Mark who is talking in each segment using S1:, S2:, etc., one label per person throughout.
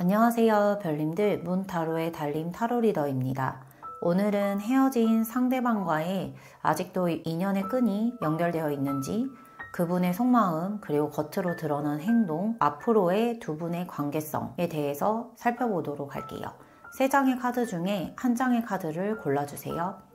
S1: 안녕하세요, 별님들. 문타로의 달님 타로 리더입니다. 오늘은 헤어진 상대방과의 아직도 인연의 끈이 연결되어 있는지, 그분의 속마음, 그리고 겉으로 드러난 행동, 앞으로의 두 분의 관계성에 대해서 살펴보도록 할게요. 세 장의 카드 중에 한 장의 카드를 골라주세요.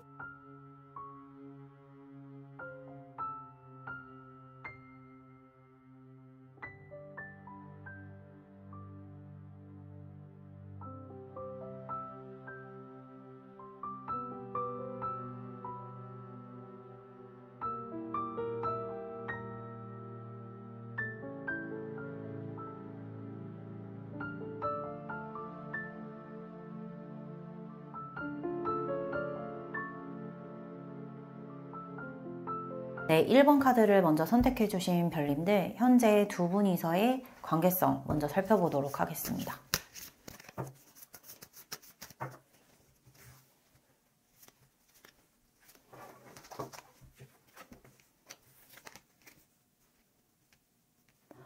S1: 네, 1번 카드를 먼저 선택해주신 별님들, 현재 두 분이서의 관계성 먼저 살펴보도록 하겠습니다.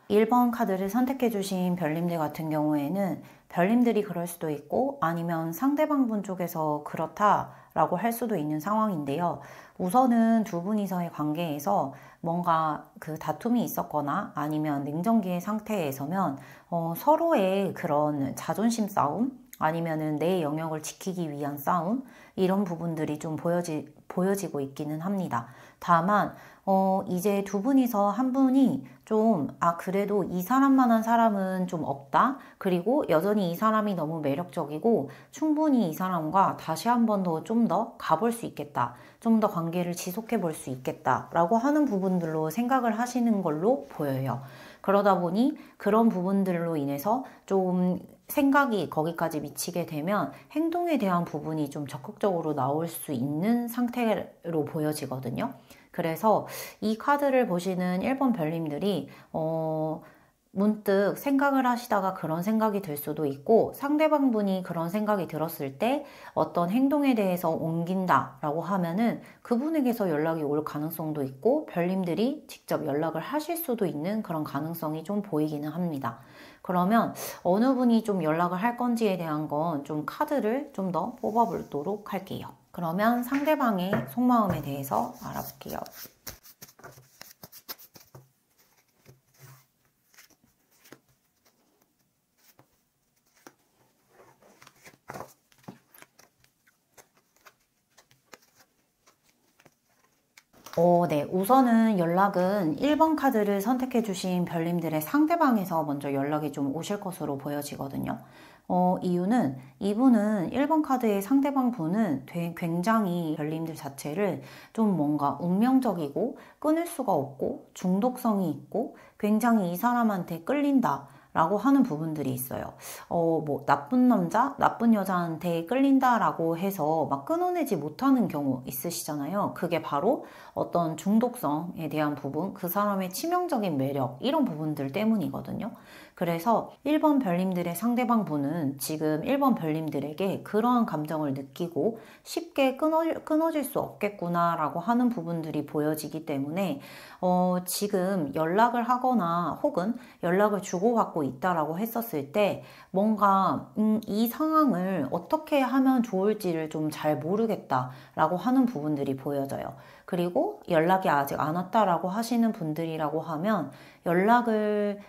S1: 일 번 카드를 선택해주신 별님들 같은 경우에는 별님들이 그럴 수도 있고 아니면 상대방 분 쪽에서 그렇다라고 할 수도 있는 상황인데요. 우선은 두 분이서의 관계에서 뭔가 그 다툼이 있었거나 아니면 냉전기의 상태에서면 서로의 그런 자존심 싸움 아니면은 내 영역을 지키기 위한 싸움 이런 부분들이 좀 보여지고 있기는 합니다. 다만 이제 두 분이서 한 분이 좀 그래도 이 사람만한 사람은 좀 없다. 그리고 여전히 이 사람이 너무 매력적이고 충분히 이 사람과 다시 한 번 더 좀 더 가볼 수 있겠다. 좀 더 관계를 지속해 볼 수 있겠다. 라고 하는 부분들로 생각을 하시는 걸로 보여요. 그러다 보니 그런 부분들로 인해서 좀 생각이 거기까지 미치게 되면 행동에 대한 부분이 좀 적극적으로 나올 수 있는 상태로 보여지거든요. 그래서 이 카드를 보시는 1번 별님들이 문득 생각을 하시다가 그런 생각이 들 수도 있고 상대방 분이 그런 생각이 들었을 때 어떤 행동에 대해서 옮긴다라고 하면은 그분에게서 연락이 올 가능성도 있고 별님들이 직접 연락을 하실 수도 있는 그런 가능성이 좀 보이기는 합니다. 그러면 어느 분이 좀 연락을 할 건지에 대한 건 좀 카드를 좀 더 뽑아보도록 할게요. 그러면 상대방의 속마음에 대해서 알아볼게요. 네. 우선은 연락은 1번 카드를 선택해주신 별님들의 상대방에서 먼저 연락이 좀 오실 것으로 보여지거든요. 이유는 이분은 1번 카드의 상대방 분은 굉장히 별님들 자체를 좀 뭔가 운명적이고 끊을 수가 없고 중독성이 있고 굉장히 이 사람한테 끌린다. 라고 하는 부분들이 있어요. 뭐, 나쁜 남자, 나쁜 여자한테 끌린다라고 해서 막 끊어내지 못하는 경우 있으시잖아요. 그게 바로 어떤 중독성에 대한 부분, 그 사람의 치명적인 매력, 이런 부분들 때문이거든요. 그래서 1번 별님들의 상대방 분은 지금 1번 별님들에게 그러한 감정을 느끼고 쉽게 끊어질 수 없겠구나라고 하는 부분들이 보여지기 때문에 지금 연락을 하거나 혹은 연락을 주고받고 있다라고 했었을 때 뭔가 이 상황을 어떻게 하면 좋을지를 좀 잘 모르겠다라고 하는 부분들이 보여져요. 그리고 연락이 아직 안 왔다라고 하시는 분들이라고 하면 연락을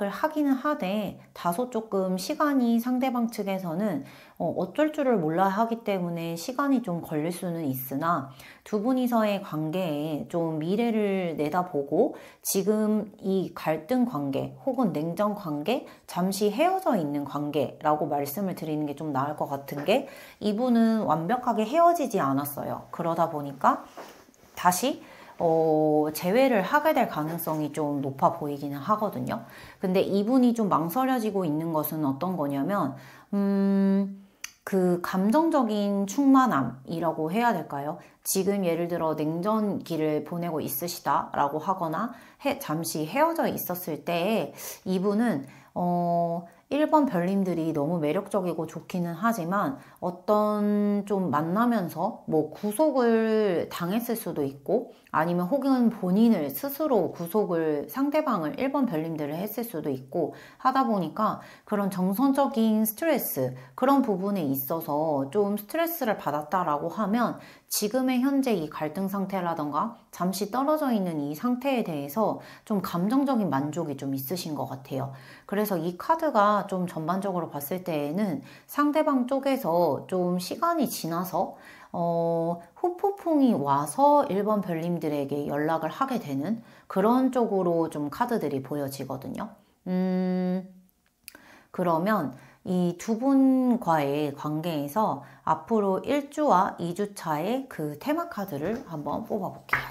S1: 하기는 하되 다소 조금 시간이 상대방 측에서는 어쩔 줄을 몰라 하기 때문에 시간이 좀 걸릴 수는 있으나 두 분이서의 관계에 좀 미래를 내다보고 지금 이 갈등 관계 혹은 냉전 관계 잠시 헤어져 있는 관계라고 말씀을 드리는 게 좀 나을 것 같은 게 이분은 완벽하게 헤어지지 않았어요. 그러다 보니까 다시 재회를 하게 될 가능성이 좀 높아 보이기는 하거든요. 근데 이분이 좀 망설여지고 있는 것은 어떤 거냐면 그 감정적인 충만함이라고 해야 될까요? 지금 예를 들어 냉전기를 보내고 있으시다라고 하거나 잠시 헤어져 있었을 때 이분은 1번 별님들이 너무 매력적이고 좋기는 하지만 어떤 좀 만나면서 뭐 구속을 당했을 수도 있고 아니면 혹은 본인을 스스로 구속을 상대방을 1번 별님들을 했을 수도 있고 하다 보니까 그런 정서적인 스트레스 그런 부분에 있어서 좀 스트레스를 받았다라고 하면 지금의 현재 이 갈등 상태라던가 잠시 떨어져 있는 이 상태에 대해서 좀 감정적인 만족이 좀 있으신 것 같아요. 그래서 이 카드가 좀 전반적으로 봤을 때에는 상대방 쪽에서 좀 시간이 지나서 후폭풍이 와서 1번 별님들에게 연락을 하게 되는 그런 쪽으로 좀 카드들이 보여지거든요. 그러면 이 두 분과의 관계에서 앞으로 1주와 2주 차의 그 테마 카드를 한번 뽑아볼게요.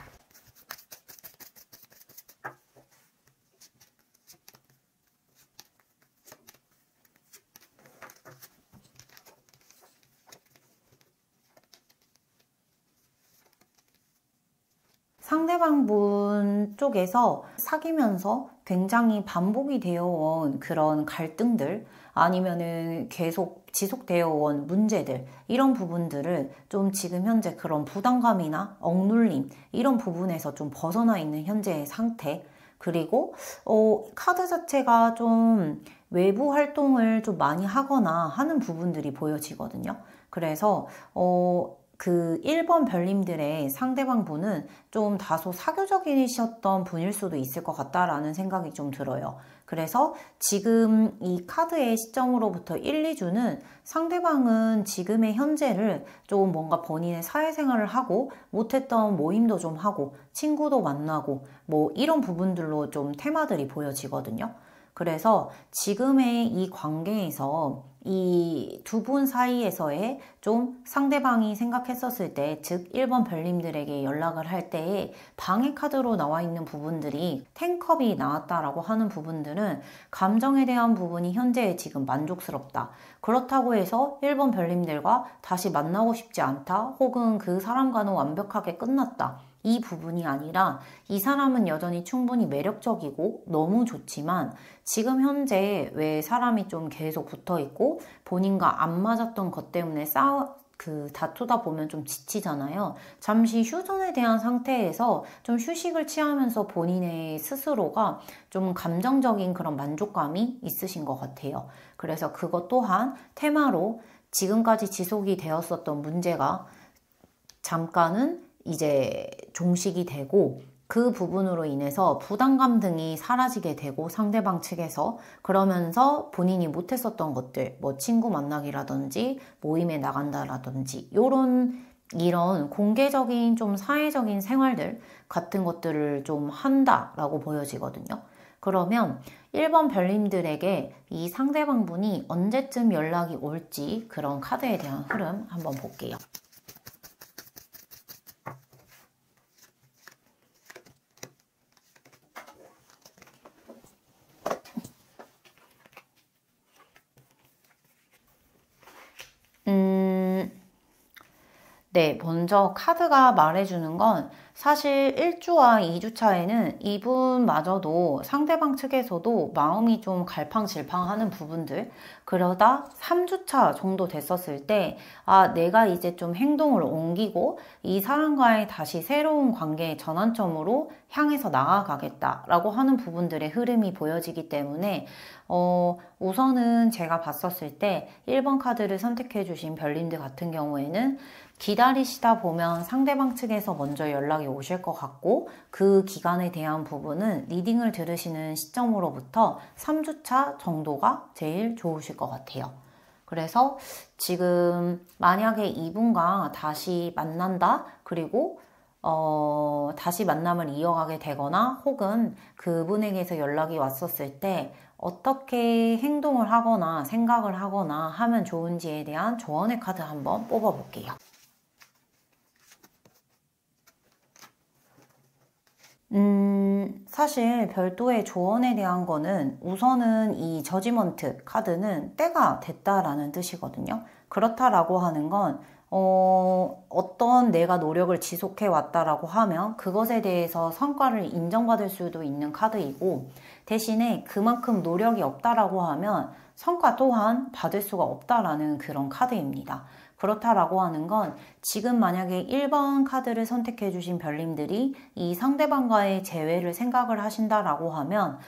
S1: 상대방 분 쪽에서 사귀면서 굉장히 반복이 되어 온 그런 갈등들 아니면은 계속 지속되어 온 문제들 이런 부분들을 좀 지금 현재 그런 부담감이나 억눌림 이런 부분에서 좀 벗어나 있는 현재의 상태 그리고 카드 자체가 좀 외부 활동을 좀 많이 하거나 하는 부분들이 보여지거든요. 그래서 그 1번 별님들의 상대방 분은 좀 다소 사교적이셨던 분일 수도 있을 것 같다라는 생각이 좀 들어요. 그래서 지금 이 카드의 시점으로부터 1, 2주는 상대방은 지금의 현재를 좀 뭔가 본인의 사회생활을 하고 못했던 모임도 좀 하고 친구도 만나고 뭐 이런 부분들로 좀 테마들이 보여지거든요. 그래서 지금의 이 관계에서 이 두 분 사이에서의 좀 상대방이 생각했었을 때, 즉 1번 별님들에게 연락을 할 때에 방해 카드로 나와 있는 부분들이 10컵이 나왔다라고 하는 부분들은 감정에 대한 부분이 현재에 지금 만족스럽다. 그렇다고 해서 1번 별님들과 다시 만나고 싶지 않다. 혹은 그 사람과는 완벽하게 끝났다. 이 부분이 아니라 이 사람은 여전히 충분히 매력적이고 너무 좋지만 지금 현재 왜 사람이 좀 계속 붙어 있고 본인과 안 맞았던 것 때문에 다투다 보면 좀 지치잖아요. 잠시 휴전에 대한 상태에서 좀 휴식을 취하면서 본인의 스스로가 좀 감정적인 그런 만족감이 있으신 것 같아요. 그래서 그것 또한 테마로 지금까지 지속이 되었었던 문제가 잠깐은 이제 종식이 되고 그 부분으로 인해서 부담감 등이 사라지게 되고 상대방 측에서 그러면서 본인이 못했었던 것들 뭐 친구 만나기라든지 모임에 나간다라든지 이런 공개적인 좀 사회적인 생활들 같은 것들을 좀 한다라고 보여지거든요. 그러면 1번 별님들에게 이 상대방 분이 언제쯤 연락이 올지 그런 카드에 대한 흐름 한번 볼게요. 네, 먼저 카드가 말해주는 건 사실 1주와 2주 차에는 이분마저도 상대방 측에서도 마음이 좀 갈팡질팡하는 부분들 그러다 3주 차 정도 됐었을 때 내가 이제 좀 행동을 옮기고 이 사람과의 다시 새로운 관계의 전환점으로 향해서 나아가겠다라고 하는 부분들의 흐름이 보여지기 때문에 우선은 제가 봤었을 때 1번 카드를 선택해 주신 별님들 같은 경우에는 기다리시다 보면 상대방 측에서 먼저 연락이 오실 것 같고 그 기간에 대한 부분은 리딩을 들으시는 시점으로부터 3주차 정도가 제일 좋으실 것 같아요. 그래서 지금 만약에 이분과 다시 만난다 그리고 다시 만남을 이어가게 되거나 혹은 그분에게서 연락이 왔었을 때 어떻게 행동을 하거나 생각을 하거나 하면 좋은지에 대한 조언의 카드 한번 뽑아볼게요. 사실 별도의 조언에 대한 거는 우선은 이 저지먼트 카드는 때가 됐다라는 뜻이거든요. 그렇다라고 하는 건 어떤 내가 노력을 지속해 왔다라고 하면 그것에 대해서 성과를 인정받을 수도 있는 카드이고 대신에 그만큼 노력이 없다라고 하면 성과 또한 받을 수가 없다라는 그런 카드입니다. 그렇다라고 하는 건 지금 만약에 1번 카드를 선택해 주신 별님들이 이 상대방과의 재회를 생각을 하신다라고 하면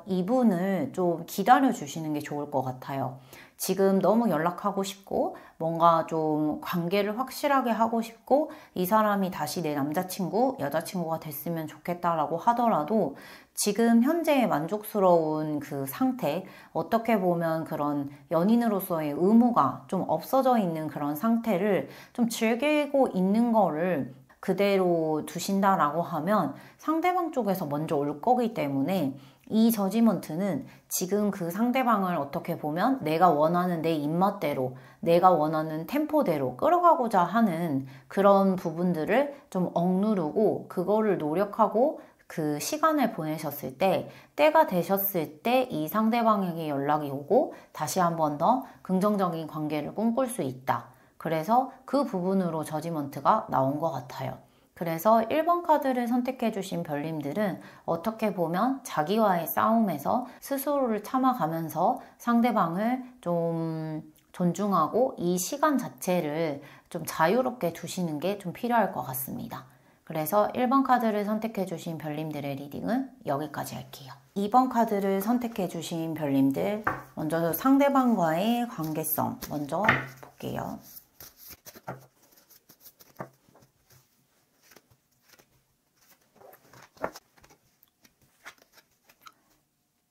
S1: 이분을 좀 기다려 주시는 게 좋을 것 같아요. 지금 너무 연락하고 싶고 뭔가 좀 관계를 확실하게 하고 싶고 이 사람이 다시 내 남자친구, 여자친구가 됐으면 좋겠다라고 하더라도 지금 현재 만족스러운 그 상태, 어떻게 보면 그런 연인으로서의 의무가 좀 없어져 있는 그런 상태를 좀 즐기고 있는 거를 그대로 두신다라고 하면 상대방 쪽에서 먼저 올 거기 때문에 이 저지먼트는 지금 그 상대방을 어떻게 보면 내가 원하는 내 입맛대로, 내가 원하는 템포대로 끌어가고자 하는 그런 부분들을 좀 억누르고 그거를 노력하고 그 시간을 보내셨을 때, 때가 되셨을 때 이 상대방에게 연락이 오고 다시 한 번 더 긍정적인 관계를 꿈꿀 수 있다. 그래서 그 부분으로 저지먼트가 나온 것 같아요. 그래서 1번 카드를 선택해 주신 별님들은 어떻게 보면 자기와의 싸움에서 스스로를 참아가면서 상대방을 좀 존중하고 이 시간 자체를 좀 자유롭게 두시는 게 좀 필요할 것 같습니다. 그래서 1번 카드를 선택해 주신 별님들의 리딩은 여기까지 할게요. 2번 카드를 선택해 주신 별님들, 먼저 상대방과의 관계성 먼저 볼게요.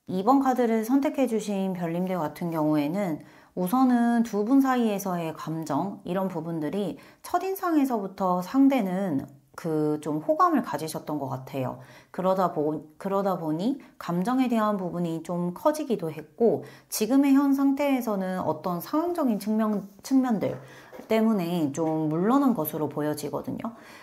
S1: 2번 카드를 선택해 주신 별님들 같은 경우에는 우선은 두 분 사이에서의 감정, 이런 부분들이 첫인상에서부터 상대는 그 좀 호감을 가지셨던 것 같아요. 그러다 보니 감정에 대한 부분이 좀 커지기도 했고 지금의 현 상태에서는 어떤 상황적인 측면들 때문에 좀 물러난 것으로 보여지거든요.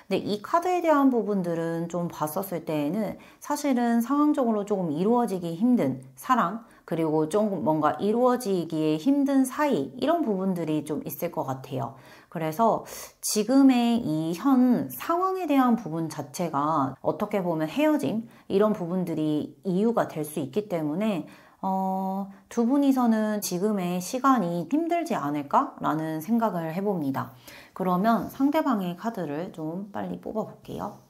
S1: 근데 이 카드에 대한 부분들은 좀 봤었을 때에는 사실은 상황적으로 조금 이루어지기 힘든 사랑, 그리고 좀 뭔가 이루어지기에 힘든 사이, 이런 부분들이 좀 있을 것 같아요. 그래서 지금의 이 현 상황에 대한 부분 자체가 어떻게 보면 헤어짐, 이런 부분들이 이유가 될 수 있기 때문에 두 분이서는 지금의 시간이 힘들지 않을까라는 생각을 해봅니다. 그러면 상대방의 카드를 좀 빨리 뽑아볼게요.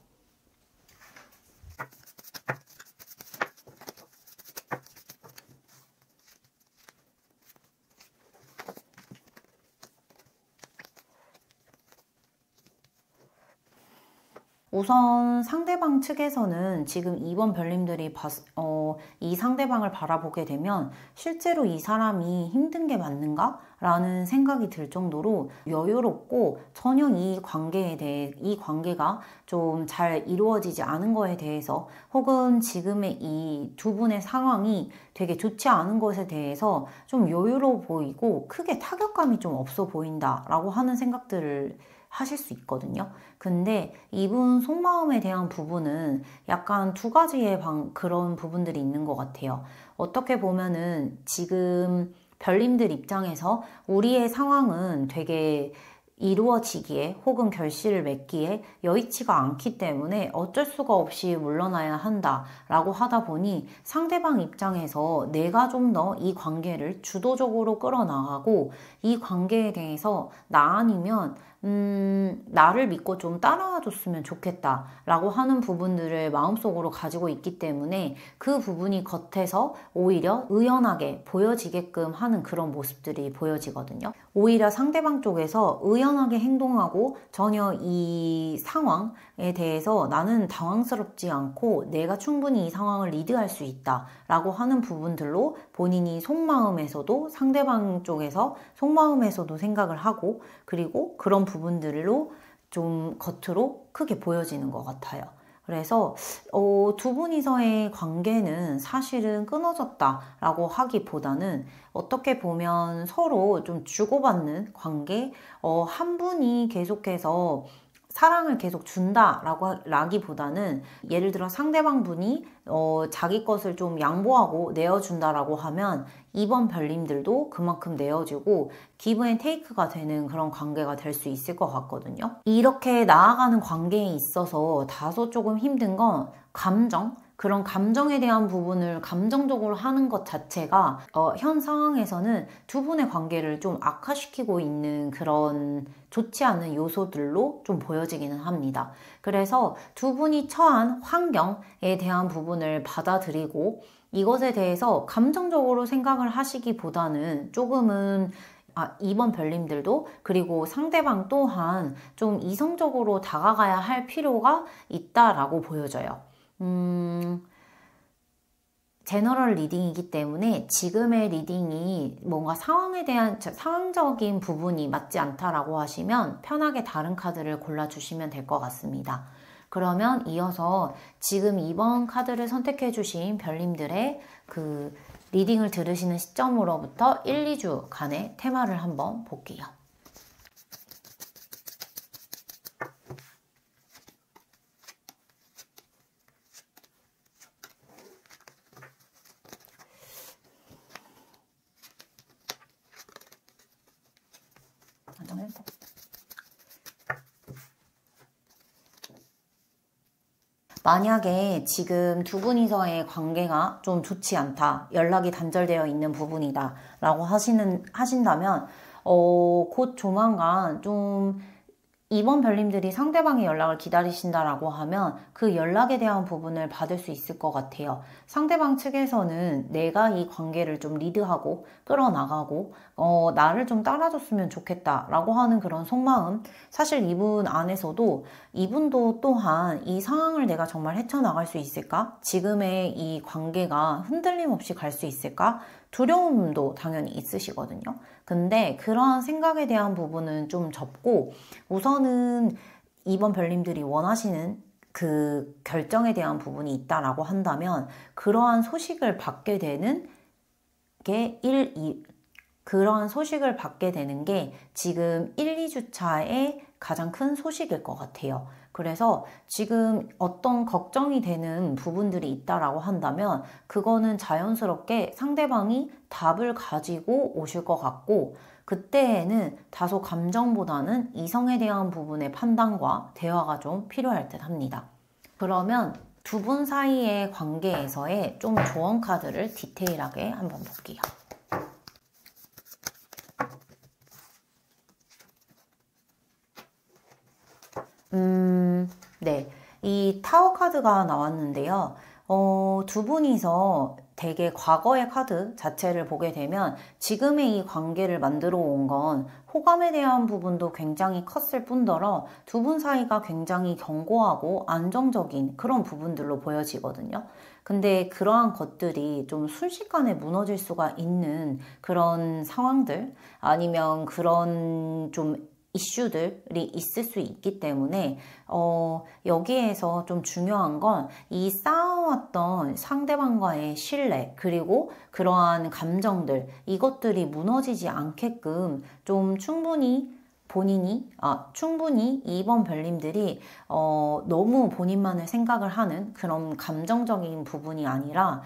S1: 우선 상대방 측에서는 지금 2번 별님들이 이 상대방을 바라보게 되면 실제로 이 사람이 힘든 게 맞는가? 라는 생각이 들 정도로 여유롭고 전혀 이 관계가 좀 잘 이루어지지 않은 거에 대해서 혹은 지금의 이 두 분의 상황이 되게 좋지 않은 것에 대해서 좀 여유로워 보이고 크게 타격감이 좀 없어 보인다라고 하는 생각들을 하실 수 있거든요. 근데 이분 속마음에 대한 부분은 약간 두 가지의 그런 부분들이 있는 것 같아요. 어떻게 보면은 지금 별님들 입장에서 우리의 상황은 되게 이루어지기에 혹은 결실을 맺기에 여의치가 않기 때문에 어쩔 수가 없이 물러나야 한다라고 하다 보니 상대방 입장에서 내가 좀 더 이 관계를 주도적으로 끌어나가고 이 관계에 대해서 나 아니면 나를 믿고 좀 따라와 줬으면 좋겠다 라고 하는 부분들을 마음속으로 가지고 있기 때문에 그 부분이 겉에서 오히려 의연하게 보여지게끔 하는 그런 모습들이 보여지거든요. 오히려 상대방 쪽에서 의연하게 행동하고 전혀 이 상황에 대해서 나는 당황스럽지 않고 내가 충분히 이 상황을 리드할 수 있다 라고 하는 부분들로 본인이 속마음에서도 상대방 쪽에서 속마음에서도 생각을 하고 그리고 그런 부분들로 좀 겉으로 크게 보여지는 것 같아요. 그래서 두 분이서의 관계는 사실은 끊어졌다라고 하기보다는 어떻게 보면 서로 좀 주고받는 관계, 한 분이 계속해서 사랑을 계속 준다라기보다는 예를 들어 상대방 분이 자기 것을 좀 양보하고 내어준다라고 하면 이번 별님들도 그만큼 내어주고 기브 앤 테이크가 되는 그런 관계가 될 수 있을 것 같거든요. 이렇게 나아가는 관계에 있어서 다소 조금 힘든 건 감정, 그런 감정에 대한 부분을 감정적으로 하는 것 자체가 현 상황에서는 두 분의 관계를 좀 악화시키고 있는 그런 좋지 않은 요소들로 좀 보여지기는 합니다. 그래서 두 분이 처한 환경에 대한 부분을 받아들이고 이것에 대해서 감정적으로 생각을 하시기보다는 조금은 2번 별님들도 그리고 상대방 또한 좀 이성적으로 다가가야 할 필요가 있다라고 보여져요. 제너럴 리딩이기 때문에 지금의 리딩이 뭔가 상황에 대한 상황적인 부분이 맞지 않다라고 하시면 편하게 다른 카드를 골라주시면 될 것 같습니다. 그러면 이어서 지금 2번 카드를 선택해 주신 별님들의 그 리딩을 들으시는 시점으로부터 1, 2주간의 테마를 한번 볼게요. 만약에 지금 두 분이서의 관계가 좀 좋지 않다, 연락이 단절되어 있는 부분이다 라고 하신다면 곧 조만간 좀 2번 별님들이 상대방의 연락을 기다리신다라고 하면 그 연락에 대한 부분을 받을 수 있을 것 같아요. 상대방 측에서는 내가 이 관계를 좀 리드하고 끌어나가고 나를 좀 따라줬으면 좋겠다라고 하는 그런 속마음, 사실 이분 안에서도 이분도 또한 이 상황을 내가 정말 헤쳐나갈 수 있을까? 지금의 이 관계가 흔들림 없이 갈 수 있을까? 두려움도 당연히 있으시거든요. 근데 그러한 생각에 대한 부분은 좀 접고 우선은 2번 별님들이 원하시는 그 결정에 대한 부분이 있다라고 한다면 그러한 소식을 받게 되는 게 그러한 소식을 받게 되는 게 지금 1, 2주차의 가장 큰 소식일 것 같아요. 그래서 지금 어떤 걱정이 되는 부분들이 있다라고 한다면 그거는 자연스럽게 상대방이 답을 가지고 오실 것 같고 그때에는 다소 감정보다는 이성에 대한 부분의 판단과 대화가 좀 필요할 듯 합니다. 그러면 두 분 사이의 관계에서의 좀 조언 카드를 디테일하게 한번 볼게요. 네. 이 타워 카드가 나왔는데요. 두 분이서 되게 과거의 카드 자체를 보게 되면 지금의 이 관계를 만들어 온 건 호감에 대한 부분도 굉장히 컸을 뿐더러 두 분 사이가 굉장히 견고하고 안정적인 그런 부분들로 보여지거든요. 근데 그러한 것들이 좀 순식간에 무너질 수가 있는 그런 상황들 아니면 그런 좀 이슈들이 있을 수 있기 때문에 여기에서 좀 중요한 건 이 쌓아왔던 상대방과의 신뢰 그리고 그러한 감정들 이것들이 무너지지 않게끔 좀 충분히 2번 별님들이 너무 본인만을 생각을 하는 그런 감정적인 부분이 아니라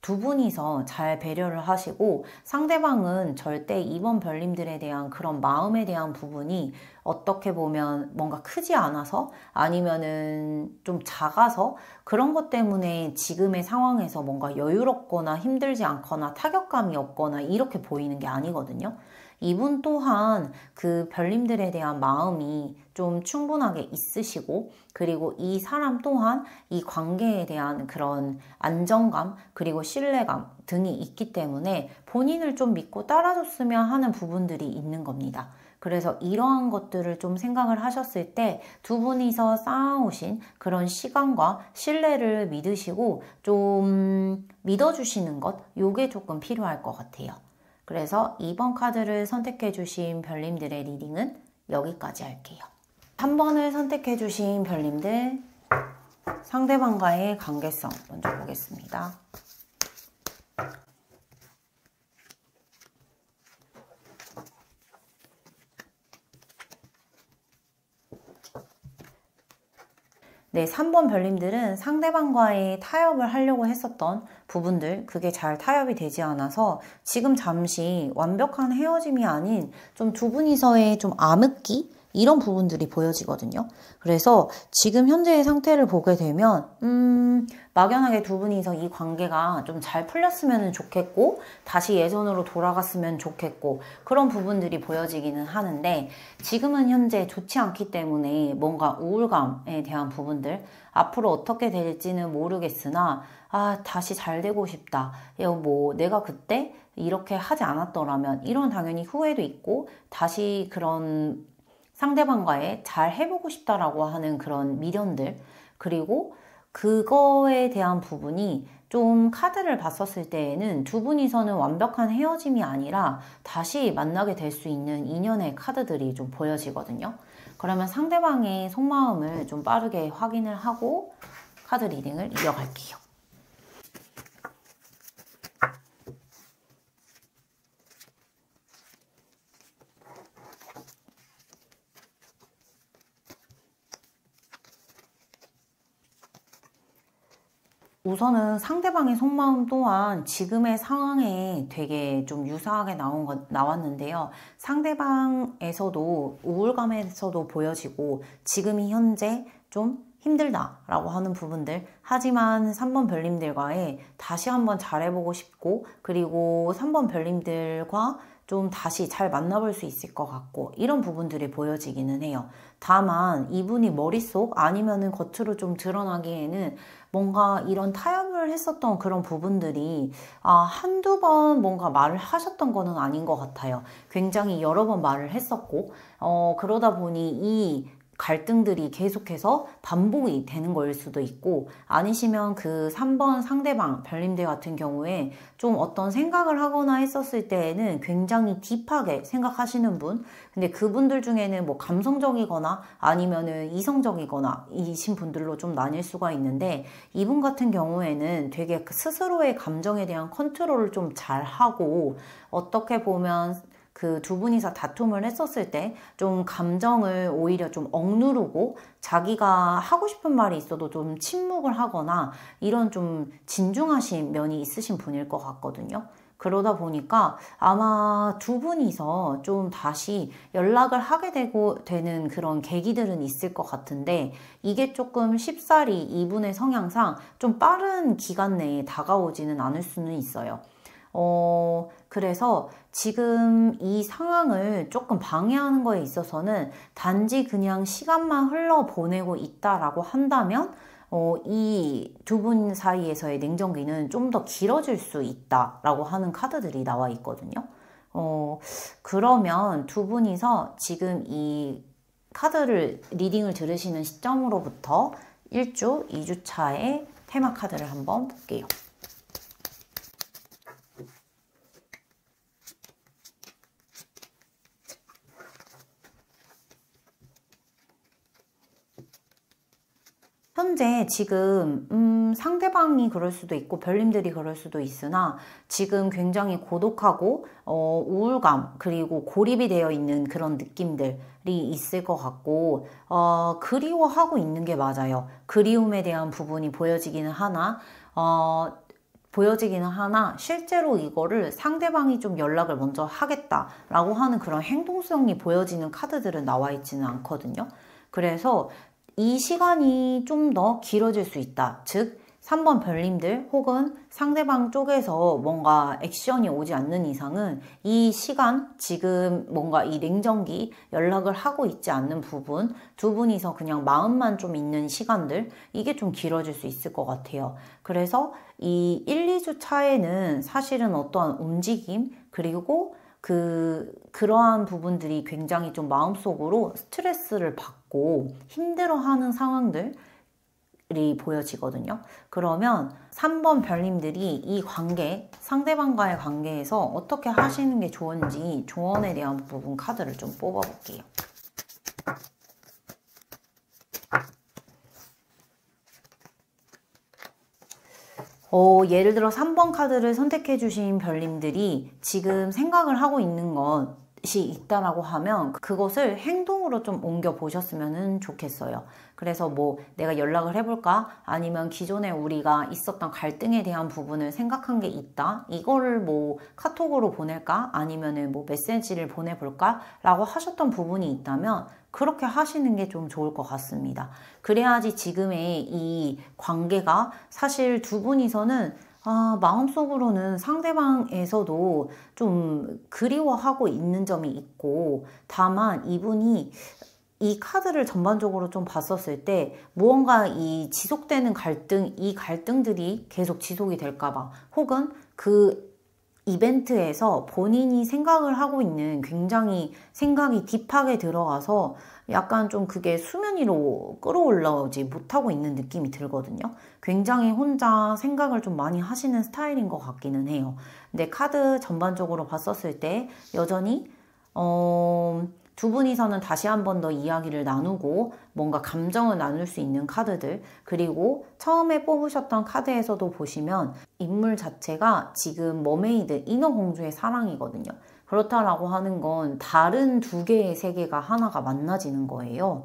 S1: 두 분이서 잘 배려를 하시고 상대방은 절대 2번 별님들에 대한 그런 마음에 대한 부분이 어떻게 보면 뭔가 크지 않아서 아니면은 좀 작아서 그런 것 때문에 지금의 상황에서 뭔가 여유롭거나 힘들지 않거나 타격감이 없거나 이렇게 보이는 게 아니거든요. 이분 또한 그 별님들에 대한 마음이 좀 충분하게 있으시고 그리고 이 사람 또한 이 관계에 대한 그런 안정감 그리고 신뢰감 등이 있기 때문에 본인을 좀 믿고 따라줬으면 하는 부분들이 있는 겁니다. 그래서 이러한 것들을 좀 생각을 하셨을 때 두 분이서 쌓아오신 그런 시간과 신뢰를 믿으시고 좀 믿어주시는 것 요게 조금 필요할 것 같아요. 그래서 2번 카드를 선택해 주신 별님들의 리딩은 여기까지 할게요. 3번을 선택해 주신 별님들 상대방과의 관계성 먼저 보겠습니다. 네, 3번 별님들은 상대방과의 타협을 하려고 했었던 부분들 그게 잘 타협이 되지 않아서 지금 잠시 완벽한 헤어짐이 아닌 좀 두 분이서의 좀 암흑기 이런 부분들이 보여지거든요. 그래서 지금 현재의 상태를 보게 되면 막연하게 두 분이서 이 관계가 좀 잘 풀렸으면 좋겠고 다시 예전으로 돌아갔으면 좋겠고 그런 부분들이 보여지기는 하는데 지금은 현재 좋지 않기 때문에 뭔가 우울감에 대한 부분들 앞으로 어떻게 될지는 모르겠으나 다시 잘 되고 싶다. 뭐 내가 그때 이렇게 하지 않았더라면 이런 당연히 후회도 있고 다시 그런 상대방과의 잘 해보고 싶다라고 하는 그런 미련들 그리고 그거에 대한 부분이 좀 카드를 봤었을 때에는 두 분이서는 완벽한 헤어짐이 아니라 다시 만나게 될 수 있는 인연의 카드들이 좀 보여지거든요. 그러면 상대방의 속마음을 좀 빠르게 확인을 하고 카드 리딩을 이어갈게요. 우선은 상대방의 속마음 또한 지금의 상황에 되게 좀 유사하게 나왔는데요. 상대방에서도 우울감에서도 보여지고 지금이 현재 좀 힘들다라고 하는 부분들 하지만 3번 별님들과의 다시 한번 잘해보고 싶고 그리고 3번 별님들과 좀 다시 잘 만나볼 수 있을 것 같고 이런 부분들이 보여지기는 해요. 다만 이분이 머릿속 아니면은 겉으로 좀 드러나기에는 뭔가 이런 타협을 했었던 그런 부분들이 한두 번 뭔가 말을 하셨던 거는 아닌 것 같아요. 굉장히 여러 번 말을 했었고 그러다 보니 이 갈등들이 계속해서 반복이 되는 거일 수도 있고 아니시면 그 3번 상대방 별님들 같은 경우에 좀 어떤 생각을 하거나 했었을 때에는 굉장히 딥하게 생각하시는 분 근데 그분들 중에는 뭐 감성적이거나 아니면은 이성적이거나 이신 분들로 좀 나뉠 수가 있는데 이분 같은 경우에는 되게 스스로의 감정에 대한 컨트롤을 좀 잘하고 어떻게 보면 그 두 분이서 다툼을 했었을 때 좀 감정을 오히려 좀 억누르고 자기가 하고 싶은 말이 있어도 좀 침묵을 하거나 이런 좀 진중하신 면이 있으신 분일 것 같거든요. 그러다 보니까 아마 두 분이서 좀 다시 연락을 하게 되는 그런 계기들은 있을 것 같은데 이게 조금 쉽사리 이분의 성향상 좀 빠른 기간 내에 다가오지는 않을 수는 있어요. 그래서 지금 이 상황을 조금 방해하는 거에 있어서는 단지 그냥 시간만 흘러보내고 있다라고 한다면 이 두 분 사이에서의 냉정기는 좀 더 길어질 수 있다라고 하는 카드들이 나와 있거든요. 그러면 두 분이서 지금 이 카드를 리딩을 들으시는 시점으로부터 1주, 2주 차의 테마 카드를 한번 볼게요. 현재 지금 상대방이 그럴 수도 있고 별님들이 그럴 수도 있으나 지금 굉장히 고독하고 우울감 그리고 고립이 되어 있는 그런 느낌들이 있을 것 같고 그리워하고 있는 게 맞아요. 그리움에 대한 부분이 보여지기는 하나 실제로 이거를 상대방이 좀 연락을 먼저 하겠다라고 하는 그런 행동성이 보여지는 카드들은 나와 있지는 않거든요. 그래서 이 시간이 좀 더 길어질 수 있다. 즉 3번 별님들 혹은 상대방 쪽에서 뭔가 액션이 오지 않는 이상은 이 시간 지금 뭔가 이 냉정기 연락을 하고 있지 않는 부분 두 분이서 그냥 마음만 좀 있는 시간들 이게 좀 길어질 수 있을 것 같아요. 그래서 이 1, 2주 차에는 사실은 어떠한 움직임 그리고 그러한 부분들이 굉장히 좀 마음속으로 스트레스를 받고 힘들어하는 상황들이 보여지거든요. 그러면 3번 별님들이 이 관계, 상대방과의 관계에서 어떻게 하시는 게 좋은지 조언에 대한 부분 카드를 좀 뽑아볼게요. 예를 들어 3번 카드를 선택해 주신 별님들이 지금 생각을 하고 있는 것이 있다라고 하면 그것을 행동으로 좀 옮겨 보셨으면 좋겠어요. 그래서 뭐 내가 연락을 해볼까? 아니면 기존에 우리가 있었던 갈등에 대한 부분을 생각한 게 있다? 이거를 뭐 카톡으로 보낼까? 아니면은 뭐 메시지를 보내볼까? 라고 하셨던 부분이 있다면 그렇게 하시는 게 좀 좋을 것 같습니다. 그래야지 지금의 이 관계가 사실 두 분이서는 마음속으로는 상대방에서도 좀 그리워하고 있는 점이 있고, 다만 이분이 이 카드를 전반적으로 좀 봤었을 때 무언가 이 지속되는 갈등, 이 갈등들이 계속 지속이 될까봐, 혹은 그 이벤트에서 본인이 생각을 하고 있는 굉장히 생각이 딥하게 들어가서 약간 좀 그게 수면 위로 끌어올라오지 못하고 있는 느낌이 들거든요. 굉장히 혼자 생각을 좀 많이 하시는 스타일인 것 같기는 해요. 근데 카드 전반적으로 봤었을 때 여전히 두 분이서는 다시 한 번 더 이야기를 나누고 뭔가 감정을 나눌 수 있는 카드들, 그리고 처음에 뽑으셨던 카드에서도 보시면 인물 자체가 지금 머메이드, 인어공주의 사랑이거든요. 그렇다라고 하는 건 다른 두 개의 세계가 하나가 만나지는 거예요.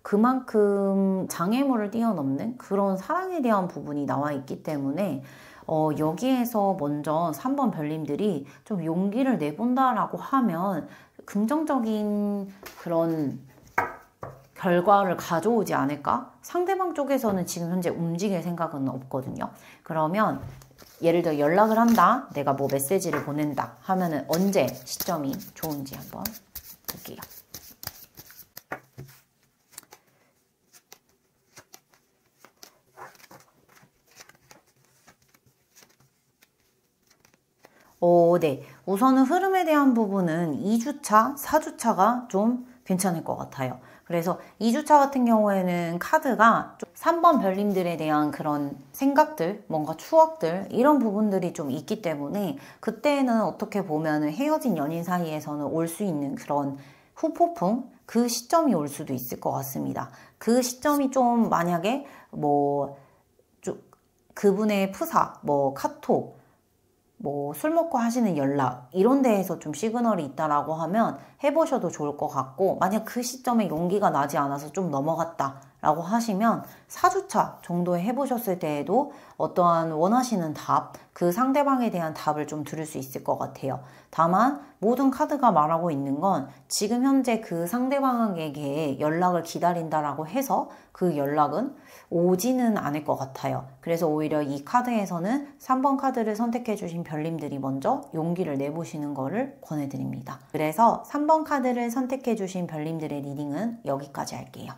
S1: 그만큼 장애물을 뛰어넘는 그런 사랑에 대한 부분이 나와 있기 때문에 여기에서 먼저 3번 별님들이 좀 용기를 내본다라고 하면 긍정적인 그런 결과를 가져오지 않을까? 상대방 쪽에서는 지금 현재 움직일 생각은 없거든요. 그러면 예를 들어 연락을 한다, 내가 뭐 메시지를 보낸다 하면은 언제 시점이 좋은지 한번 볼게요. 네. 우선은 흐름에 대한 부분은 2주차, 4주차가 좀 괜찮을 것 같아요. 그래서 2주차 같은 경우에는 카드가 3번 별님들에 대한 그런 생각들, 뭔가 추억들, 이런 부분들이 좀 있기 때문에 그때는 어떻게 보면 헤어진 연인 사이에서는 올 수 있는 그런 후폭풍? 그 시점이 올 수도 있을 것 같습니다. 그 시점이 좀 만약에 좀 그분의 프사, 카톡, 술 먹고 하시는 연락 이런 데에서 좀 시그널이 있다라고 하면 해보셔도 좋을 것 같고, 만약 그 시점에 용기가 나지 않아서 좀 넘어갔다 라고 하시면 4주차 정도에 해보셨을 때에도 어떠한 원하시는 답, 그 상대방에 대한 답을 좀 들을 수 있을 것 같아요. 다만 모든 카드가 말하고 있는 건 지금 현재 그 상대방에게 연락을 기다린다라고 해서 그 연락은 오지는 않을 것 같아요. 그래서 오히려 이 카드에서는 3번 카드를 선택해 주신 별님들이 먼저 용기를 내보시는 거를 권해드립니다. 그래서 3번 카드를 선택해 주신 별님들의 리딩은 여기까지 할게요.